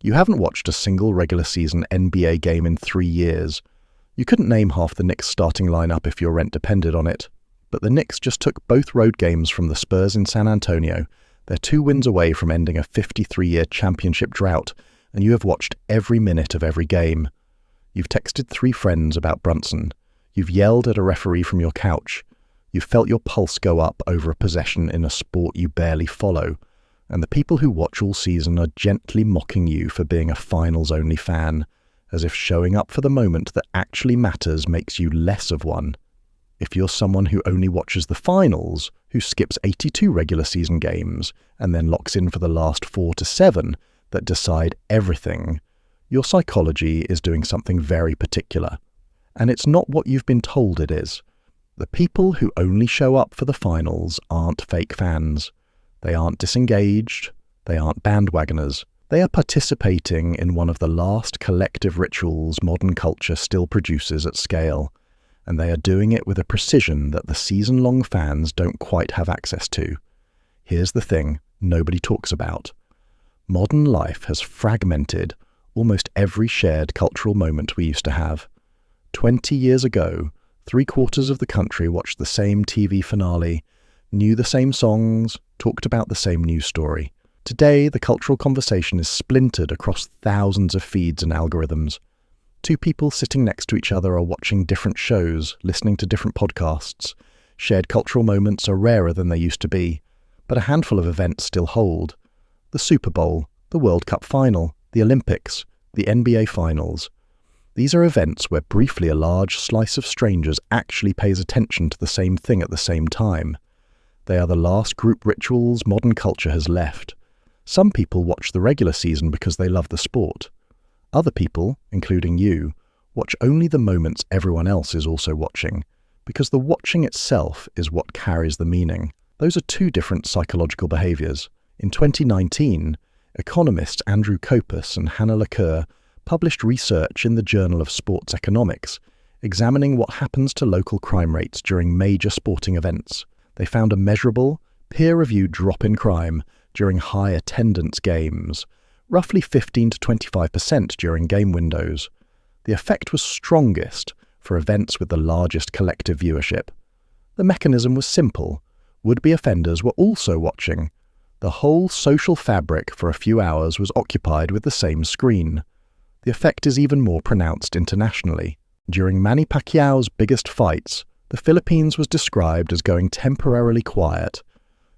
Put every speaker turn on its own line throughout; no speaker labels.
You haven't watched a single regular season NBA game in 3 years. You couldn't name half the Knicks' starting lineup if your rent depended on it. But the Knicks just took both road games from the Spurs in San Antonio. They're 2 wins away from ending a 53-year championship drought, and you have watched every minute of every game. You've texted 3 friends about Brunson. You've yelled at a referee from your couch. You've felt your pulse go up over a possession in a sport you barely follow. And the people who watch all season are gently mocking you for being a finals-only fan, as if showing up for the moment that actually matters makes you less of one. If you're someone who only watches the finals, who skips 82 regular season games, and then locks in for the last 4 to 7 that decide everything, your psychology is doing something very particular. And it's not what you've been told it is. The people who only show up for the finals aren't fake fans. They aren't disengaged. They aren't bandwagoners. They are participating in one of the last collective rituals modern culture still produces at scale, and they are doing it with a precision that the season-long fans don't quite have access to. Here's the thing nobody talks about. Modern life has fragmented almost every shared cultural moment we used to have. 20 years ago, 3/4 of the country watched the same TV finale, knew the same songs, talked about the same news story. Today, the cultural conversation is splintered across thousands of feeds and algorithms. 2 people sitting next to each other are watching different shows, listening to different podcasts. Shared cultural moments are rarer than they used to be, but a handful of events still hold. The Super Bowl, the World Cup final, the Olympics, the NBA Finals. These are events where briefly a large slice of strangers actually pays attention to the same thing at the same time. They are the last group rituals modern culture has left. Some people watch the regular season because they love the sport. Other people, including you, watch only the moments everyone else is also watching, because the watching itself is what carries the meaning. Those are 2 different psychological behaviors. In 2019, economists Andrew Kopus and Hannah LaCour published research in the Journal of Sports Economics, examining what happens to local crime rates during major sporting events. They found a measurable, peer-reviewed drop in crime during high-attendance games, roughly 15 to 25% during game windows. The effect was strongest for events with the largest collective viewership. The mechanism was simple. Would-be offenders were also watching. The whole social fabric for a few hours was occupied with the same screen. The effect is even more pronounced internationally. During Manny Pacquiao's biggest fights, the Philippines was described as going temporarily quiet,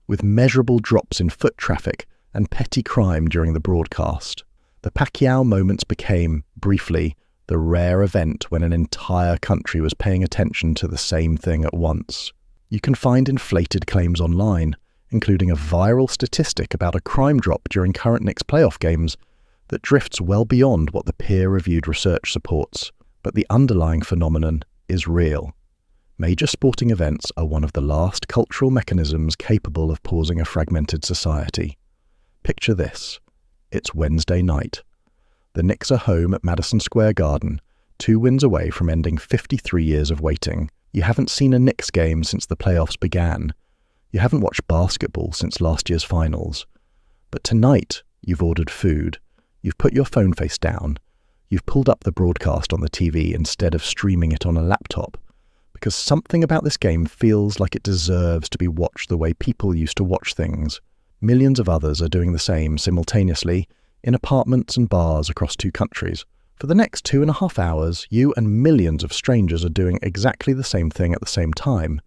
with measurable drops in foot traffic and petty crime during the broadcast. The Pacquiao moments became, briefly, the rare event when an entire country was paying attention to the same thing at once. You can find inflated claims online, including a viral statistic about a crime drop during current Knicks playoff games that drifts well beyond what the peer-reviewed research supports. But the underlying phenomenon is real. Major sporting events are one of the last cultural mechanisms capable of pausing a fragmented society. Picture this. It's Wednesday night. The Knicks are home at Madison Square Garden, 2 wins away from ending 53 years of waiting. You haven't seen a Knicks game since the playoffs began. You haven't watched basketball since last year's finals. But tonight, you've ordered food. You've put your phone face down. You've pulled up the broadcast on the TV instead of streaming it on a laptop. Because something about this game feels like it deserves to be watched the way people used to watch things. Millions of others are doing the same simultaneously in apartments and bars across 2 countries. For the next 2.5 hours, you and millions of strangers are doing exactly the same thing at the same time.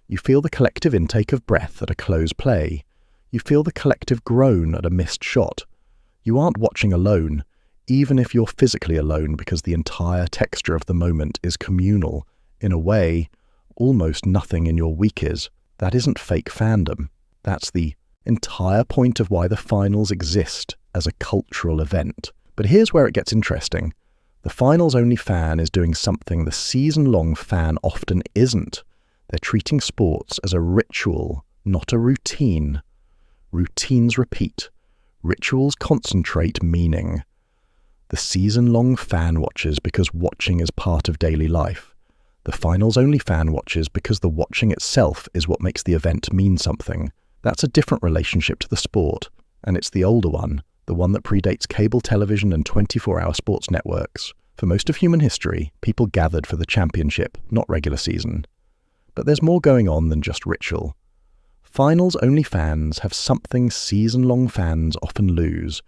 You feel the collective intake of breath at a close play. You feel the collective groan at a missed shot. You aren't watching alone, even if you're physically alone, because the entire texture of the moment is communal. In a way, almost nothing in your week is. That isn't fake fandom. That's the entire point of why the finals exist as a cultural event. But here's where it gets interesting. The finals-only fan is doing something the season-long fan often isn't. They're treating sports as a ritual, not a routine. Routines repeat. Rituals concentrate meaning. The season-long fan watches because watching is part of daily life. The finals-only fan watches because the watching itself is what makes the event mean something. That's a different relationship to the sport, and it's the older one, the one that predates cable television and 24-hour sports networks. For most of human history, people gathered for the championship, not regular season. But there's more going on than just ritual. Finals-only fans have something season-long fans often lose: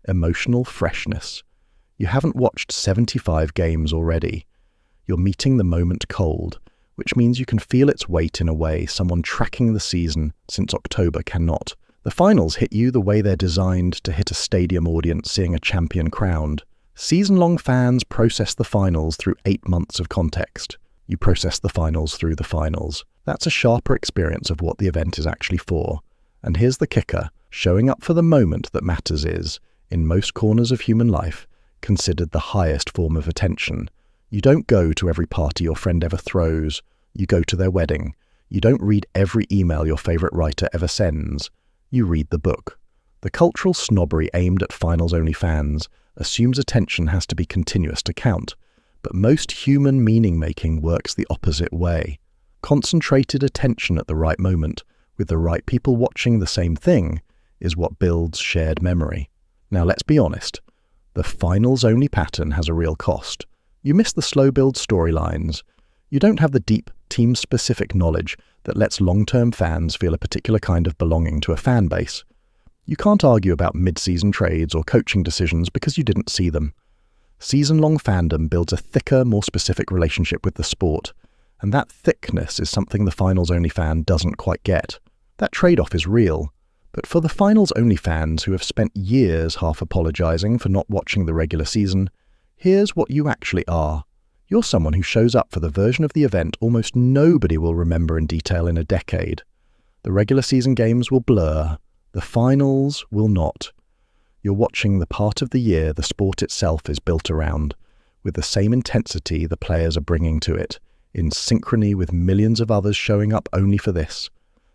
emotional freshness. You haven't watched 75 games already. You're meeting the moment cold, which means you can feel its weight in a way someone tracking the season since October cannot. The finals hit you the way they're designed to hit a stadium audience seeing a champion crowned. Season-long fans process the finals through 8 months of context. You process the finals through the finals. That's a sharper experience of what the event is actually for. And here's the kicker: showing up for the moment that matters is, in most corners of human life, considered the highest form of attention. You don't go to every party your friend ever throws. You go to their wedding. You don't read every email your favourite writer ever sends. You read the book. The cultural snobbery aimed at finals-only fans assumes attention has to be continuous to count, but most human meaning-making works the opposite way. Concentrated attention at the right moment, with the right people watching the same thing, is what builds shared memory. Now let's be honest, the finals-only pattern has a real cost. You miss the slow-build storylines. You don't have the deep, team-specific knowledge that lets long-term fans feel a particular kind of belonging to a fan base. You can't argue about mid-season trades or coaching decisions because you didn't see them. Season-long fandom builds a thicker, more specific relationship with the sport, and that thickness is something the finals-only fan doesn't quite get. That trade-off is real, but for the finals-only fans who have spent years half apologizing for not watching the regular season, here's what you actually are. You're someone who shows up for the version of the event almost nobody will remember in detail in a decade. The regular season games will blur. The finals will not. You're watching the part of the year the sport itself is built around, with the same intensity the players are bringing to it, in synchrony with millions of others showing up only for this.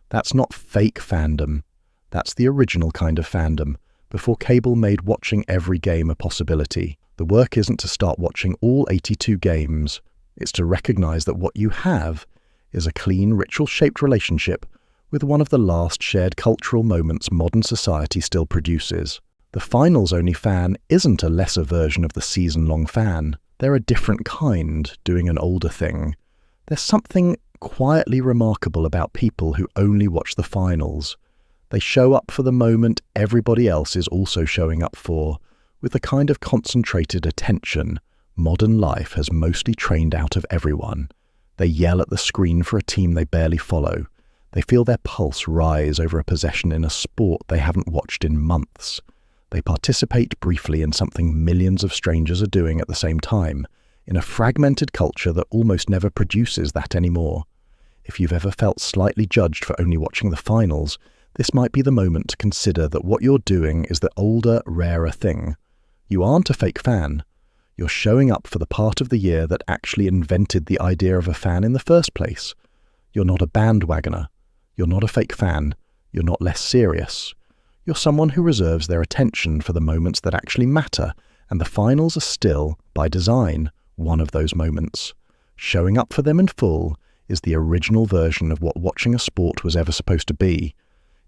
That's not fake fandom. That's the original kind of fandom, before cable made watching every game a possibility. The work isn't to start watching all 82 games. It's to recognize that what you have is a clean, ritual-shaped relationship with one of the last shared cultural moments modern society still produces. The finals-only fan isn't a lesser version of the season-long fan. They're a different kind, doing an older thing. There's something quietly remarkable about people who only watch the finals. They show up for the moment everybody else is also showing up for, with the kind of concentrated attention modern life has mostly trained out of everyone. They yell at the screen for a team they barely follow. They feel their pulse rise over a possession in a sport they haven't watched in months. They participate briefly in something millions of strangers are doing at the same time, in a fragmented culture that almost never produces that anymore. If you've ever felt slightly judged for only watching the finals, this might be the moment to consider that what you're doing is the older, rarer thing. You aren't a fake fan. You're showing up for the part of the year that actually invented the idea of a fan in the first place. You're not a bandwagoner. You're not a fake fan. You're not less serious. You're someone who reserves their attention for the moments that actually matter, and the finals are still, by design, one of those moments. Showing up for them in full is the original version of what watching a sport was ever supposed to be.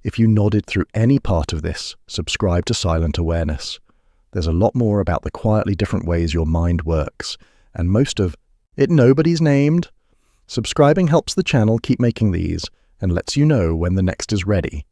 If you nodded through any part of this, subscribe to Silent Awareness. There's a lot more about the quietly different ways your mind works, and most of it nobody's named. Subscribing helps the channel keep making these, and lets you know when the next is ready.